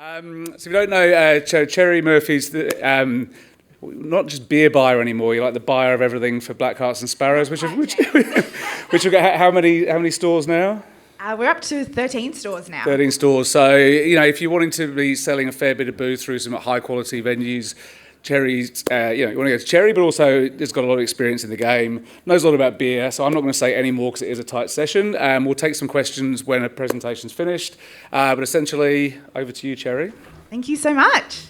So if you don't know, Cherry Murphy's not just beer buyer anymore. You're like the buyer of everything for Blackhearts and Sparrows, which have got how many stores now? We're up to 13 stores now. 13 stores. So if you're wanting to be selling a fair bit of booze through some high quality venues, Cherry's, you want to go to Cherry, but also has got a lot of experience in the game, knows a lot about beer, so I'm not going to say any more because it is a tight session. We'll take some questions when a presentation's finished, but essentially, over to you, Cherry. Thank you so much.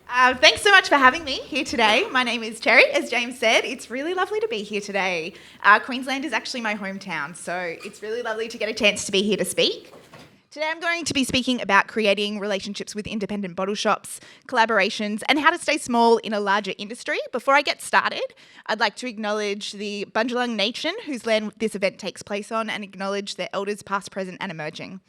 Thanks so much for having me here today. My name is Cherry, as James said. It's really lovely to be here today. Queensland is actually my hometown, so it's really lovely to get a chance to be here to speak. Today I'm going to be speaking about creating relationships with independent bottle shops, collaborations, and how to stay small in a larger industry. Before I get started, I'd like to acknowledge the Bundjalung Nation, whose land this event takes place on, and acknowledge their elders past, present, and emerging.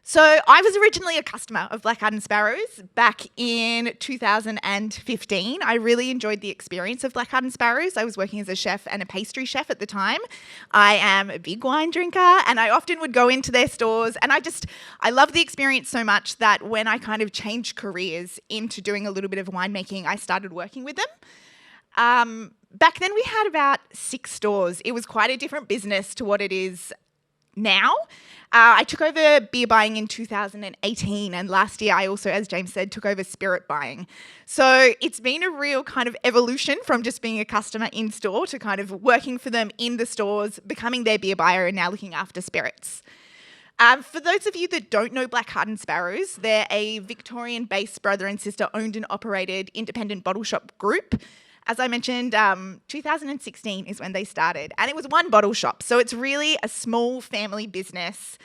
So I was originally a customer of Blackhearts and Sparrows back in 2015. I really enjoyed the experience of Blackhearts and Sparrows. I was working as a chef and a pastry chef at the time. I am a big wine drinker and I often would go into their stores, and I loved the experience so much that when I kind of changed careers into doing a little bit of winemaking, I started working with them. Back then we had about 6 stores. It was quite a different business to what it is now. I took over beer buying in 2018, and last year I also, as James said, took over spirit buying. So it's been a real kind of evolution from just being a customer in store to kind of working for them in the stores, becoming their beer buyer, and now looking after spirits. For those of you that don't know Blackhearts and Sparrows, they're a Victorian-based brother and sister owned and operated independent bottle shop group. As I mentioned, 2016 is when they started, and it was one bottle shop. So it's really a small family business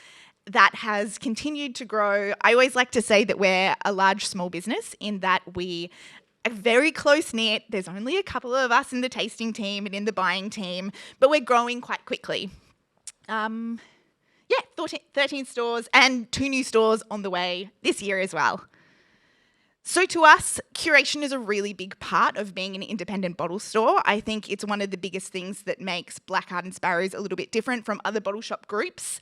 that has continued to grow. I always like to say that we're a large small business in that we are very close-knit. There's only a couple of us in the tasting team and in the buying team, but we're growing quite quickly. 13 stores and 2 new stores on the way this year as well. So to us, curation is a really big part of being an independent bottle store. I think it's one of the biggest things that makes Blackhearts and Sparrows a little bit different from other bottle shop groups.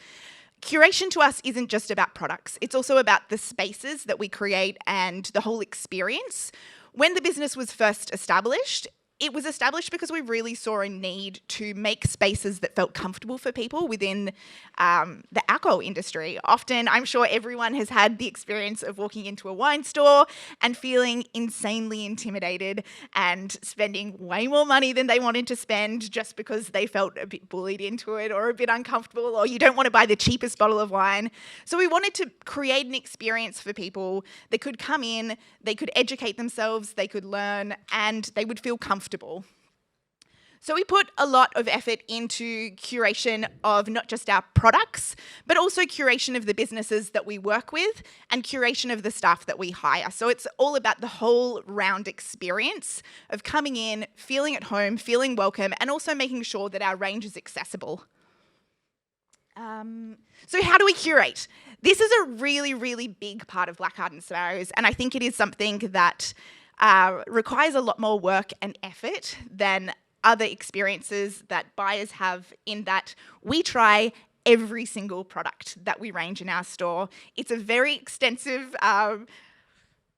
Curation to us isn't just about products. It's also about the spaces that we create and the whole experience. When the business was first established, it was established because we really saw a need to make spaces that felt comfortable for people within the alcohol industry. Often, I'm sure everyone has had the experience of walking into a wine store and feeling insanely intimidated and spending way more money than they wanted to spend just because they felt a bit bullied into it or a bit uncomfortable, or you don't want to buy the cheapest bottle of wine. So we wanted to create an experience for people that could come in, they could educate themselves, they could learn, and they would feel comfortable. So we put a lot of effort into curation of not just our products, but also curation of the businesses that we work with and curation of the staff that we hire. So it's all about the whole round experience of coming in, feeling at home, feeling welcome, and also making sure that our range is accessible. So how do we curate? This is a really, really big part of Blackhearts and Sparrows, and I think it is something that requires a lot more work and effort than other experiences that buyers have, in that we try every single product that we range in our store. It's a very extensive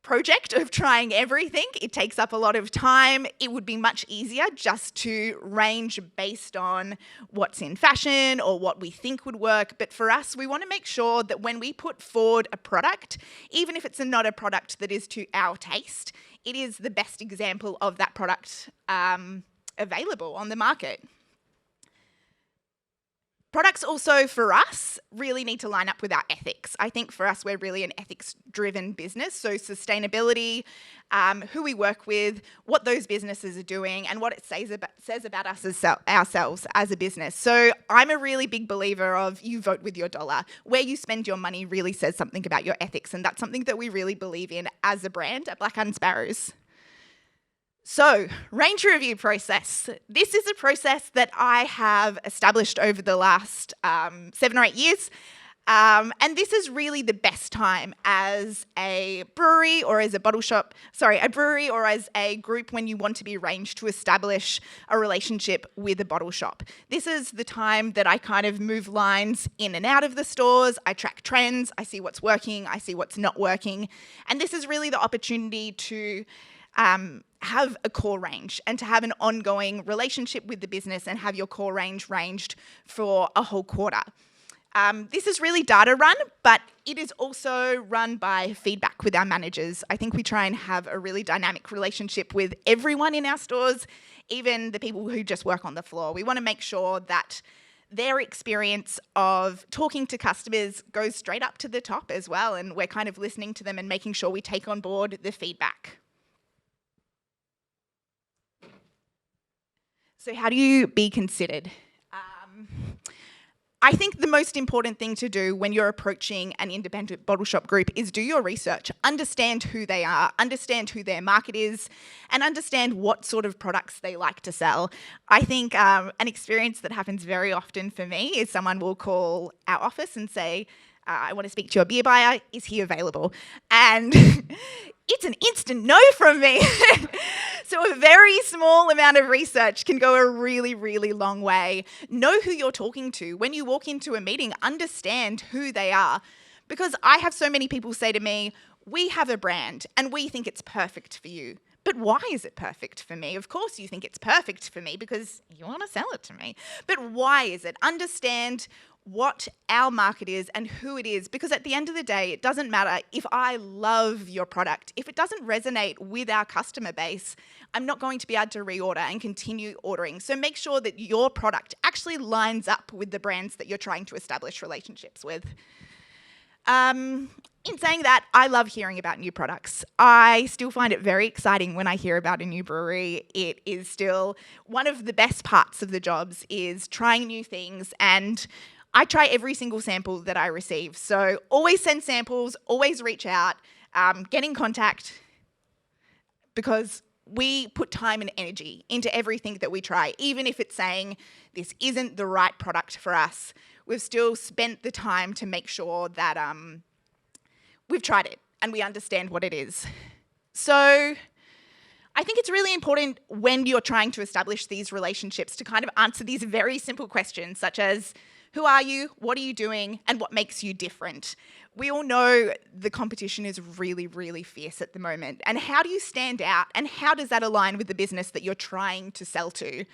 project of trying everything. It takes up a lot of time. It would be much easier just to range based on what's in fashion or what we think would work. But for us, we want to make sure that when we put forward a product, even if it's not a product that is to our taste, it is the best example of that product available on the market. Products also, for us, really need to line up with our ethics. I think for us, we're really an ethics-driven business. So sustainability, who we work with, what those businesses are doing, and what it says about us as ourselves as a business. So I'm a really big believer of you vote with your dollar. Where you spend your money really says something about your ethics, and that's something that we really believe in as a brand at Blackhearts and Sparrows. So, range review process. This is a process that I have established over the last 7 or 8 years. And this is really the best time as a brewery or as a a brewery or as a group when you want to be arranged to establish a relationship with a bottle shop. This is the time that I kind of move lines in and out of the stores. I track trends. I see what's working. I see what's not working. And this is really the opportunity to have a core range and to have an ongoing relationship with the business and have your core range ranged for a whole quarter. This is really data run, but it is also run by feedback with our managers. I think we try and have a really dynamic relationship with everyone in our stores, even the people who just work on the floor. We want to make sure that their experience of talking to customers goes straight up to the top as well, and we're kind of listening to them and making sure we take on board the feedback. So how do you be considered? I think the most important thing to do when you're approaching an independent bottle shop group is do your research, understand who they are, understand who their market is, and understand what sort of products they like to sell. I think an experience that happens very often for me is someone will call our office and say, I want to speak to your beer buyer, is he available? And it's an instant no from me. So a very small amount of research can go a really, really long way. Know who you're talking to. When you walk into a meeting, understand who they are. Because I have so many people say to me, we have a brand and we think it's perfect for you. But why is it perfect for me? Of course you think it's perfect for me because you want to sell it to me. But why is it? Understand what our market is and who it is, because at the end of the day, it doesn't matter if I love your product. If it doesn't resonate with our customer base, I'm not going to be able to reorder and continue ordering. So make sure that your product actually lines up with the brands that you're trying to establish relationships with. In saying that, I love hearing about new products. I still find it very exciting when I hear about a new brewery. It is still one of the best parts of the jobs is trying new things, and I try every single sample that I receive. So always send samples, always reach out, get in contact, because we put time and energy into everything that we try. Even if it's saying this isn't the right product for us, we've still spent the time to make sure that we've tried it and we understand what it is. So I think it's really important when you're trying to establish these relationships to kind of answer these very simple questions, such as, who are you, what are you doing, and what makes you different? We all know the competition is really, really fierce at the moment. And how do you stand out, and how does that align with the business that you're trying to sell to?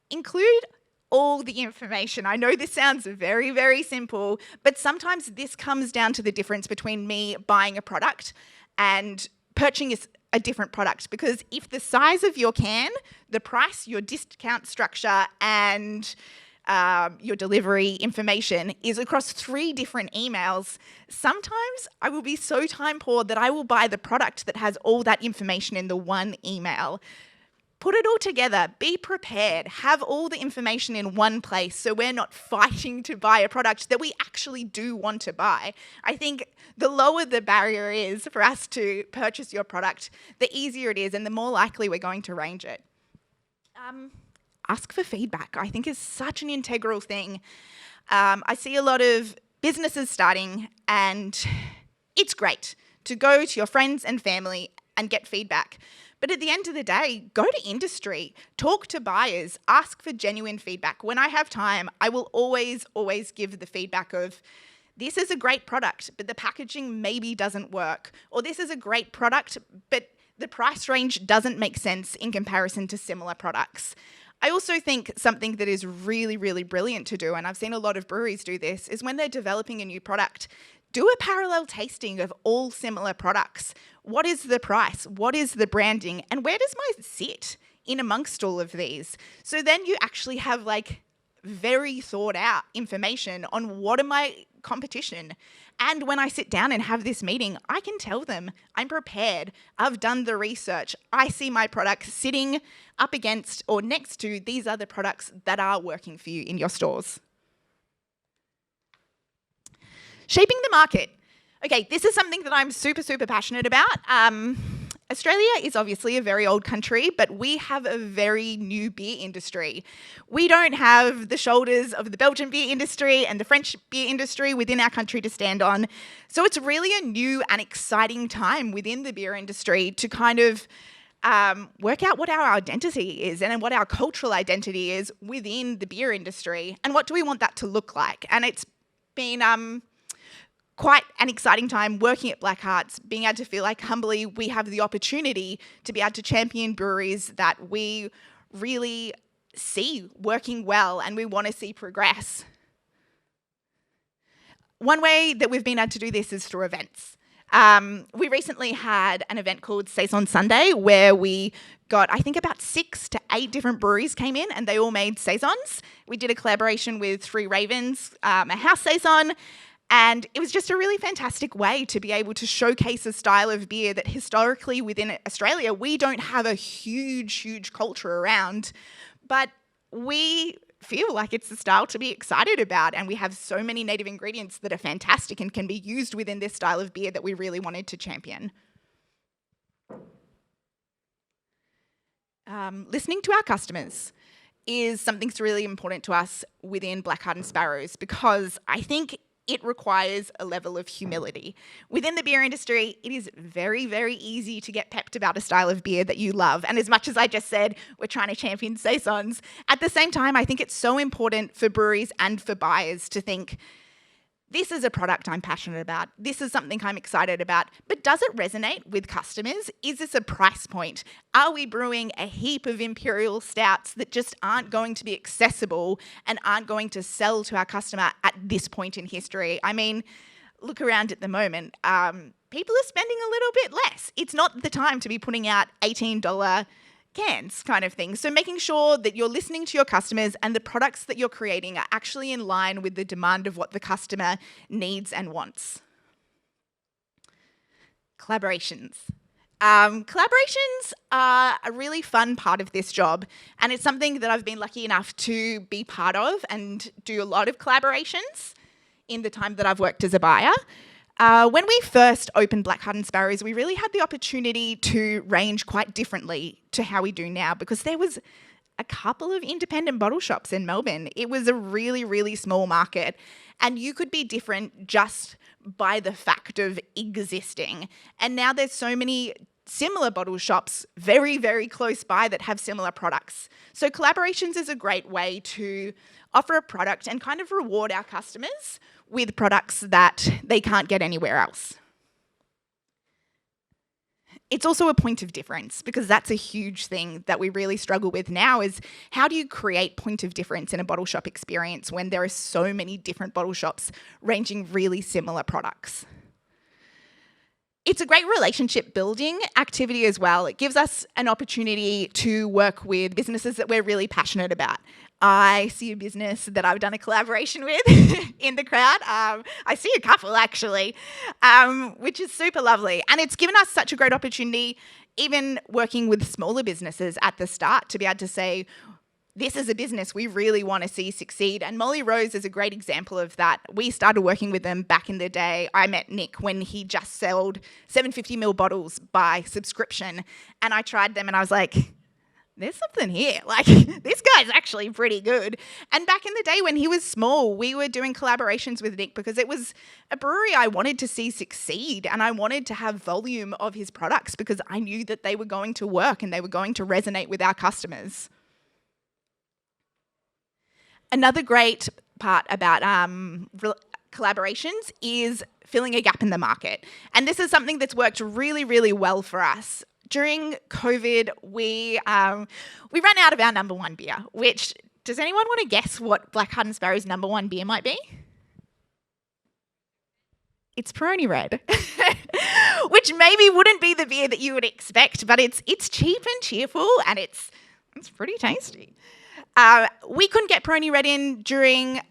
Include all the information. I know this sounds very, very simple, but sometimes this comes down to the difference between me buying a product and purchasing a different product. Because if the size of your can, the price, your discount structure, and your delivery information is across 3 different emails, sometimes I will be so time poor that I will buy the product that has all that information in the one email. Put it all together, be prepared, have all the information in one place so we're not fighting to buy a product that we actually do want to buy. I think the lower the barrier is for us to purchase your product, the easier it is and the more likely we're going to range it. Ask for feedback, I think, is such an integral thing. I see a lot of businesses starting, and it's great to go to your friends and family and get feedback. But at the end of the day, go to industry, talk to buyers, ask for genuine feedback. When I have time, I will always give the feedback of, this is a great product, but the packaging maybe doesn't work. Or this is a great product, but the price range doesn't make sense in comparison to similar products. I also think something that is really, really brilliant to do, and I've seen a lot of breweries do this, is when they're developing a new product, do a parallel tasting of all similar products. What is the price? What is the branding? And where does mine sit in amongst all of these? So then you actually have like very thought out information on what are my competition. And when I sit down and have this meeting, I can tell them I'm prepared. I've done the research. I see my product sitting up against or next to these other products that are working for you in your stores. Shaping the market. Okay, this is something that I'm super passionate about. Australia is obviously a very old country, but we have a very new beer industry. We don't have the shoulders of the Belgian beer industry and the French beer industry within our country to stand on. So it's really a new and exciting time within the beer industry to kind of work out what our identity is and what our cultural identity is within the beer industry and what do we want that to look like. And it's been quite an exciting time working at Blackhearts, being able to feel like humbly we have the opportunity to be able to champion breweries that we really see working well and we want to see progress. One way that we've been able to do this is through events. We recently had an event called Saison Sunday where we got, I think, about 6 to 8 different breweries came in and they all made Saisons. We did a collaboration with Three Ravens, a house Saison, and it was just a really fantastic way to be able to showcase a style of beer that historically within Australia, we don't have a huge culture around, but we feel like it's a style to be excited about, and we have so many native ingredients that are fantastic and can be used within this style of beer that we really wanted to champion. Listening to our customers is something that's really important to us within Blackhearts and Sparrows because I think it requires a level of humility. Within the beer industry, it is very easy to get pepped about a style of beer that you love. And as much as I just said, we're trying to champion Saisons, at the same time, I think it's so important for breweries and for buyers to think, this is a product I'm passionate about. This is something I'm excited about. But does it resonate with customers? Is this a price point? Are we brewing a heap of imperial stouts that just aren't going to be accessible and aren't going to sell to our customer at this point in history? I mean, look around at the moment. People are spending a little bit less. It's not the time to be putting out $18 cans kind of thing. So making sure that you're listening to your customers and the products that you're creating are actually in line with the demand of what the customer needs and wants. Collaborations. Collaborations are a really fun part of this job, and it's something that I've been lucky enough to be part of and do a lot of collaborations in the time that I've worked as a buyer. When we first opened Blackhearts and Sparrows, we really had the opportunity to range quite differently to how we do now because there was a couple of independent bottle shops in Melbourne. It was a really small market, and you could be different just by the fact of existing. And now there's so many similar bottle shops very close by that have similar products. So collaborations is a great way to offer a product and kind of reward our customers with products that they can't get anywhere else. It's also a point of difference because that's a huge thing that we really struggle with now is how do you create point of difference in a bottle shop experience when there are so many different bottle shops ranging really similar products? It's a great relationship building activity as well. It gives us an opportunity to work with businesses that we're really passionate about. I see a business that I've done a collaboration with in the crowd. I see a couple actually, which is super lovely. And it's given us such a great opportunity, even working with smaller businesses at the start, to be able to say, this is a business we really want to see succeed. And Molly Rose is a great example of that. We started working with them back in the day. I met Nick when he just sold 750ml bottles by subscription. And I tried them and I was like, there's something here. Like, this guy's actually pretty good. And back in the day when he was small, we were doing collaborations with Nick because it was a brewery I wanted to see succeed and I wanted to have volume of his products because I knew that they were going to work and they were going to resonate with our customers. Another great part about collaborations is filling a gap in the market. And this is something that's worked really well for us. During COVID, we ran out of our number one beer, which, does anyone want to guess what Blackhearts and Sparrows' number one beer might be? It's Peroni Red, which maybe wouldn't be the beer that you would expect, but it's cheap and cheerful and it's pretty tasty. We couldn't get Peroni Red in during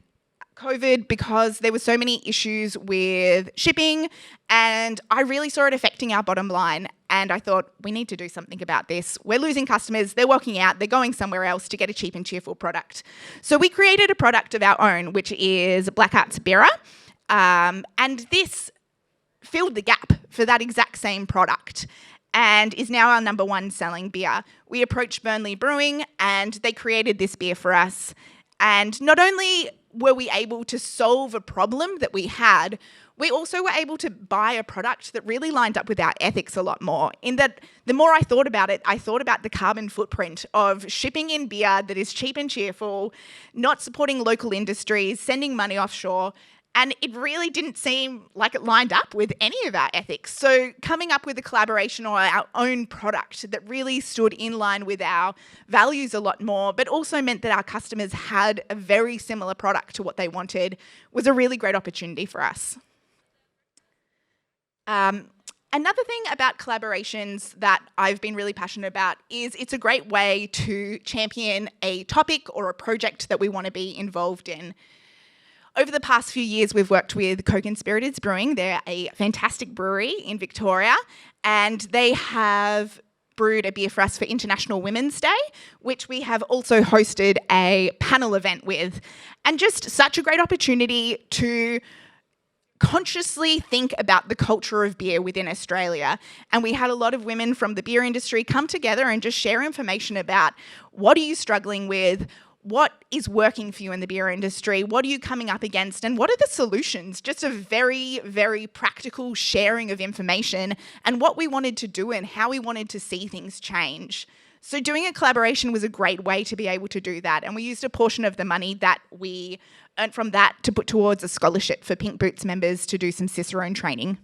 COVID because there were so many issues with shipping and I really saw it affecting our bottom line and I thought we need to do something about this. We're losing customers, they're walking out, they're going somewhere else to get a cheap and cheerful product. So we created a product of our own, which is Blackhearts Beer, and this filled the gap for that exact same product. and is now our number one selling beer. We approached Burnley Brewing and they created this beer for us. And not only were we able to solve a problem that we had, we also were able to buy a product that really lined up with our ethics a lot more. In that, the more I thought about it, I thought about the carbon footprint of shipping in beer that is cheap and cheerful, not supporting local industries, sending money offshore, and it really didn't seem like it lined up with any of our ethics. So coming up with a collaboration or our own product that really stood in line with our values a lot more, but also meant that our customers had a very similar product to what they wanted, was a really great opportunity for us. Another thing about collaborations that I've been really passionate about is it's a great way to champion a topic or a project that we want to be involved in. Over the past few years, we've worked with Curated Brewing. They're a fantastic brewery in Victoria, and they have brewed a beer for us for International Women's Day, which we have also hosted a panel event with. And just such a great opportunity to consciously think about the culture of beer within Australia. And we had a lot of women from the beer industry come together and just share information about what are you struggling with, what is working for you in the beer industry, what are you coming up against, and what are the solutions? Just a very, very practical sharing of information and what we wanted to do and how we wanted to see things change. So doing a collaboration was a great way to be able to do that. And we used a portion of the money that we earned from that to put towards a scholarship for Pink Boots members to do some Cicerone training.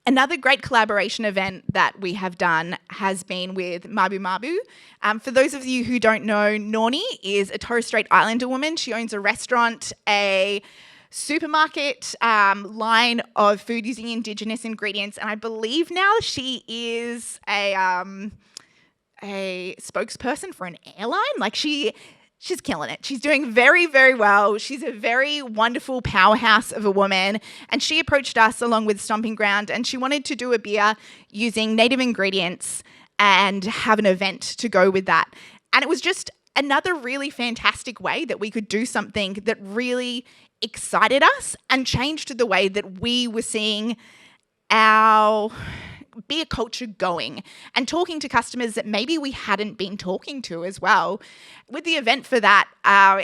Another great collaboration event that we have done has been with Mabu Mabu. For those of you who don't know, Nornie is a Torres Strait Islander woman. She owns a restaurant, a supermarket line of food using Indigenous ingredients, and I believe now she is a spokesperson for an airline. Like she's killing it. She's doing very, very well. She's a very wonderful powerhouse of a woman, and she approached us along with Stomping Ground, and she wanted to do a beer using native ingredients and have an event to go with that. And it was just another really fantastic way that we could do something that really excited us and changed the way that we were seeing our beer culture going and talking to customers that maybe we hadn't been talking to as well. With the event for that,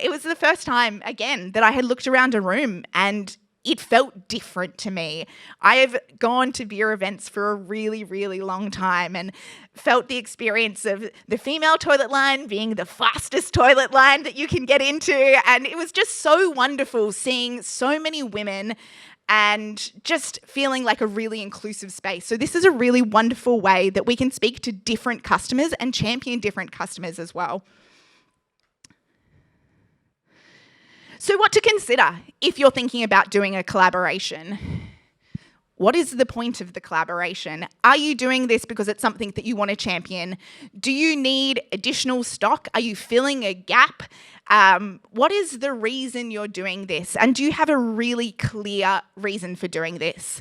it was the first time, again, that I had looked around a room and it felt different to me. I have gone to beer events for a really, really long time and felt the experience of the female toilet line being the fastest toilet line that you can get into. And it was just so wonderful seeing so many women and just feeling like a really inclusive space. So this is a really wonderful way that we can speak to different customers and champion different customers as well. So what to consider if you're thinking about doing a collaboration? What is the point of the collaboration? Are you doing this because it's something that you want to champion? Do you need additional stock? Are you filling a gap? What is the reason you're doing this? And do you have a really clear reason for doing this?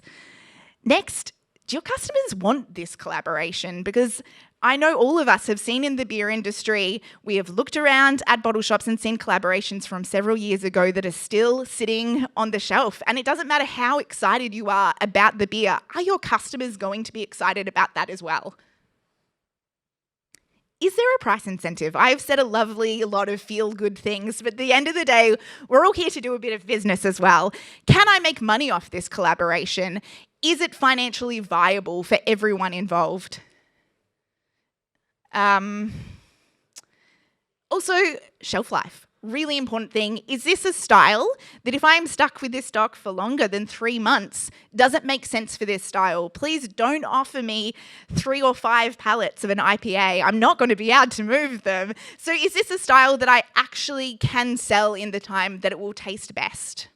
Next, do your customers want this collaboration? Because I know all of us have seen in the beer industry, we have looked around at bottle shops and seen collaborations from several years ago that are still sitting on the shelf. And it doesn't matter how excited you are about the beer. Are your customers going to be excited about that as well? Is there a price incentive? I've said a lot of feel-good things, but at the end of the day, we're all here to do a bit of business as well. Can I make money off this collaboration? Is it financially viable for everyone involved? Also, shelf life. Really important thing. Is this a style that if I'm stuck with this stock for longer than 3 months, does it make sense for this style? Please don't offer me 3 or 5 pallets of an IPA. I'm not going to be able to move them. So is this a style that I actually can sell in the time that it will taste best?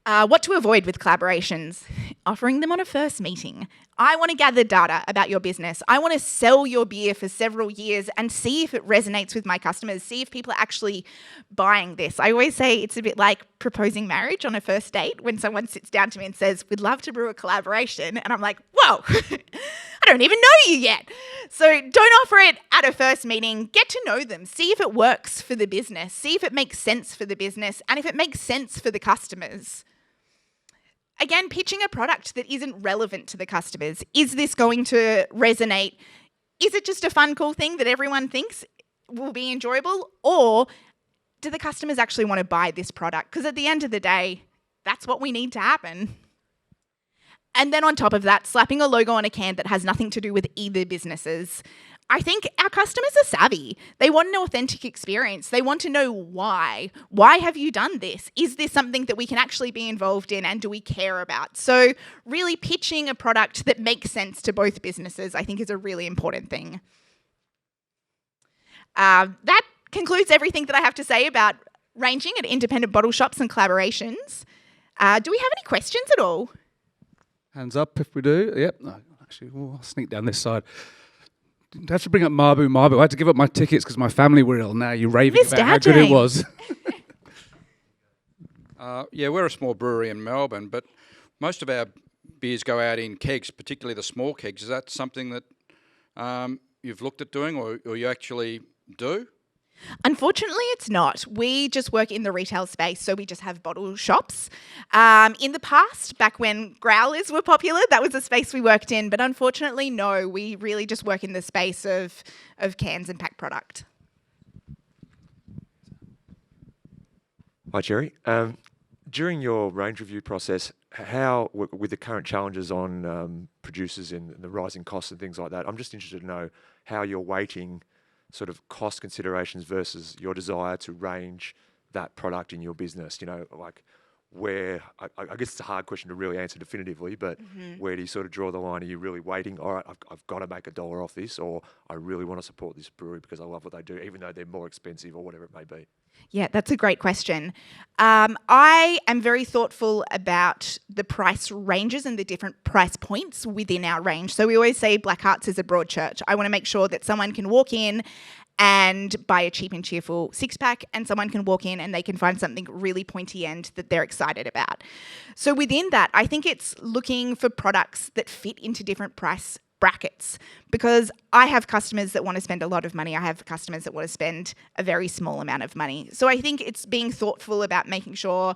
What to avoid with collaborations? Offering them on a first meeting. I want to gather data about your business. I want to sell your beer for several years and see if it resonates with my customers, see if people are actually buying this. I always say it's a bit like proposing marriage on a first date when someone sits down to me and says, we'd love to brew a collaboration. And I'm like, whoa, I don't even know you yet. So don't offer it at a first meeting. Get to know them. See if it works for the business. See if it makes sense for the business and if it makes sense for the customers. again, pitching a product that isn't relevant to the customers. Is this going to resonate? Is it just a fun, cool thing that everyone thinks will be enjoyable? Or do the customers actually want to buy this product? Because at the end of the day, that's what we need to happen. And then on top of that, slapping a logo on a can that has nothing to do with either businesses. I think our customers are savvy. They want an authentic experience. They want to know why. Why have you done this? Is this something that we can actually be involved in, and do we care about? So really pitching a product that makes sense to both businesses, I think, is a really important thing. That concludes everything that I have to say about ranging at independent bottle shops and collaborations. Do we have any questions at all? Hands up if we do. Yep. No, actually, I'll sneak down this side. Didn't have to bring up Marbu. I had to give up my tickets because my family were ill. Now you're raving about how good it was. Yeah, we're a small brewery in Melbourne, but most of our beers go out in kegs, particularly the small kegs. Is that something that you've looked at doing, or you actually do? Unfortunately, it's not. We just work in the retail space, so we just have bottle shops. In the past, back when growlers were popular, that was the space we worked in. But unfortunately, no, we really just work in the space of cans and packed product. Hi, Jerry. During your range review process, how, with the current challenges on producers and the rising costs and things like that, I'm just interested to know how you're weighting sort of cost considerations versus your desire to range that product in your business. You know, like where, I guess it's a hard question to really answer definitively, but where do you sort of draw the line? Are you really waiting, all right, I've got to make $1 off this, or I really want to support this brewery because I love what they do, even though they're more expensive or whatever it may be? Yeah, that's a great question. I am very thoughtful about the price ranges and the different price points within our range. So we always say Blackhearts is a broad church. I want to make sure that someone can walk in and buy a cheap and cheerful six-pack, and someone can walk in and they can find something really pointy end that they're excited about. So within that, I think it's looking for products that fit into different price brackets, because I have customers that want to spend a lot of money. I have customers that want to spend a very small amount of money. So I think it's being thoughtful about making sure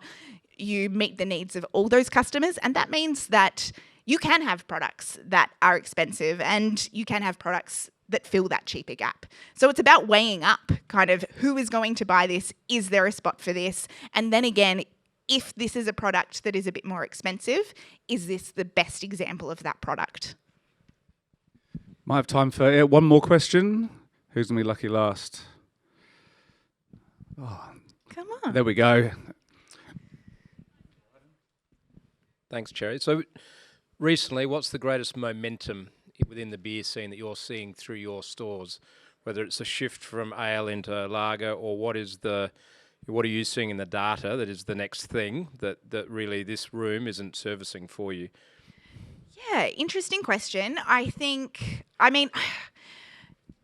you meet the needs of all those customers. And that means that you can have products that are expensive and you can have products that fill that cheaper gap. So it's about weighing up kind of who is going to buy this, is there a spot for this? And then again, if this is a product that is a bit more expensive, is this the best example of that product? Might have time for one more question. Who's going to be lucky last? Oh, come on. There we go. Thanks, Cherry. So recently, what's the greatest momentum within the beer scene that you're seeing through your stores? Whether it's a shift from ale into lager, or what are you seeing in the data that is the next thing that really this room isn't servicing for you? Yeah, interesting question. I mean,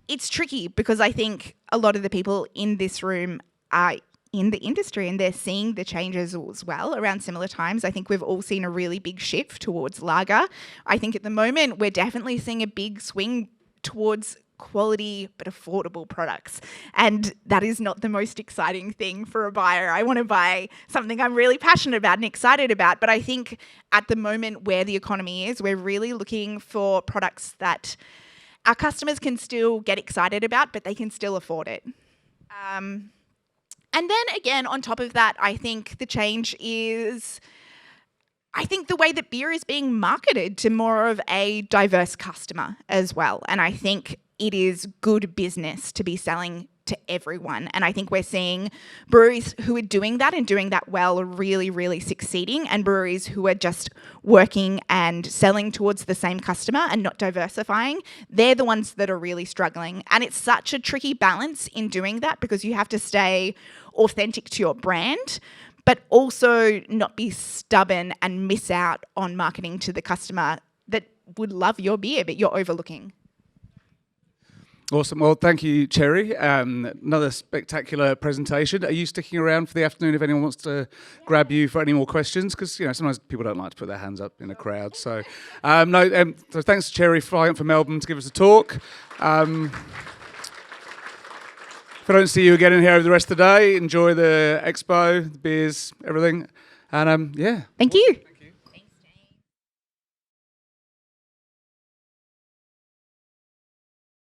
it's tricky because I think a lot of the people in this room are in the industry and they're seeing the changes as well around similar times. I think we've all seen a really big shift towards lager. I think at the moment we're definitely seeing a big swing towards quality but affordable products, and that is not the most exciting thing for a buyer. I want to buy something I'm really passionate about and excited about, but I think at the moment where the economy is, we're really looking for products that our customers can still get excited about, but they can still afford it. And then again, on top of that, I think the change is the way that beer is being marketed to more of a diverse customer as well. And I think it is good business to be selling to everyone. And I think we're seeing breweries who are doing that and doing that well are really, really succeeding, and breweries who are just working and selling towards the same customer and not diversifying, they're the ones that are really struggling. And it's such a tricky balance in doing that because you have to stay authentic to your brand, but also not be stubborn and miss out on marketing to the customer that would love your beer, but you're overlooking. Awesome. Well, thank you, Cherry. Another spectacular presentation. Are you sticking around for the afternoon if anyone wants to grab you for any more questions? Because sometimes people don't like to put their hands up in a crowd. So, so thanks to Cherry for flying up from Melbourne to give us a talk. If I don't see you again in here over the rest of the day, enjoy the expo, the beers, everything. And yeah. Thank you.